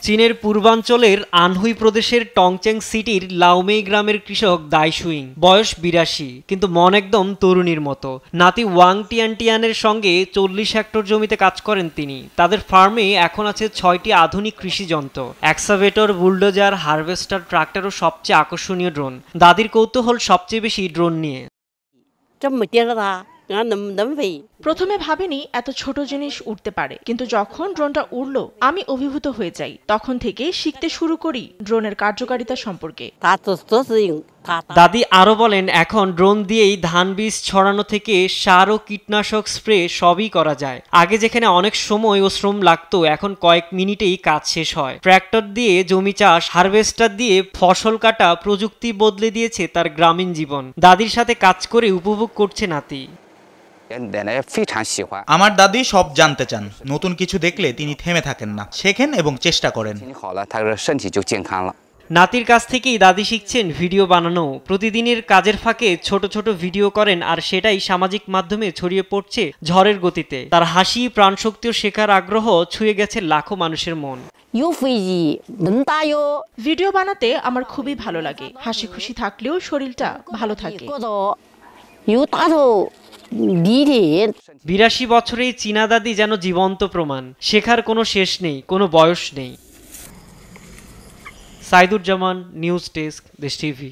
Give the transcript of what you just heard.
চীনের পূর্বাঞ্চলের আনহুই প্রদেশের টংচেং সিটির লাওমেই গ্রামের কৃষক দাই সুইং, বয়স ৮২, কিন্তু মন একদম তরুণীর মতো। নাতি ওয়াং টিয়ানটিয়ানের সঙ্গে ৪০ হেক্টর জমিতে কাজ করেন তিনি। তাদের ফার্মে এখন আছে ৬টি আধুনিক কৃষি যন্ত্র, এক্সাভেটর, বুলডোজার, হারভেস্টার, ট্রাক্টর ও সবচেয়ে আকর্ষণীয় ড্রোন। দাদির কৌতূহল সবচেয়ে বেশি ড্রোন নিয়ে। প্রথমে ভাবিনি এত ছোট জিনিস উঠতে পারে, কিন্তু যখন ড্রোনটা উড়লো আমি অভিভূত হয়ে যাই। তখন থেকে শিখতে শুরু করি ড্রোনের কার্যকারিতা সম্পর্কে। দাদি আরো বলেন, এখন ড্রোন দিয়েই ধান বীজ ছড়ানো থেকে সার ও কীটনাশক স্প্রে সবই করা যায়। আগে যেখানে অনেক সময় ও শ্রম লাগতো, এখন কয়েক মিনিটেই কাজ শেষ হয়। ট্র্যাক্টর দিয়ে জমি চাষ, হারভেস্টার দিয়ে ফসল কাটা, প্রযুক্তি বদলে দিয়েছে তার গ্রামীণ জীবন। দাদির সাথে কাজ করে উপভোগ করছে নাতি। আমার দাদি সব জানতে চান। নতুন কিছু দেখলে তিনি থেমে থাকেন না, শেখেন এবং চেষ্টা করেন। নাতির কাছ থেকেই দাদি শিখছেন ভিডিও বানানো। প্রতিদিনের কাজের ফাঁকে ছোট ছোট ভিডিও করেন, আর সেটাই সামাজিক মাধ্যমে ছড়িয়ে পড়ছে ঝড়ের গতিতে। তার হাসি, প্রাণশক্তি ও শেখার আগ্রহ ছুঁয়ে গেছে লাখো মানুষের মন। ভিডিও বানাতে আমার খুবই ভালো লাগে। হাসি খুশি থাকলেও শরীরটা ভালো থাকে। ৮২ বছরেই চীনা দাদি যেন জীবন্ত প্রমাণ। শেখার কোনো শেষ নেই, কোনো বয়স নেই। সাইদুর জামান, নিউজ ডেস্ক, দেশ টিভি।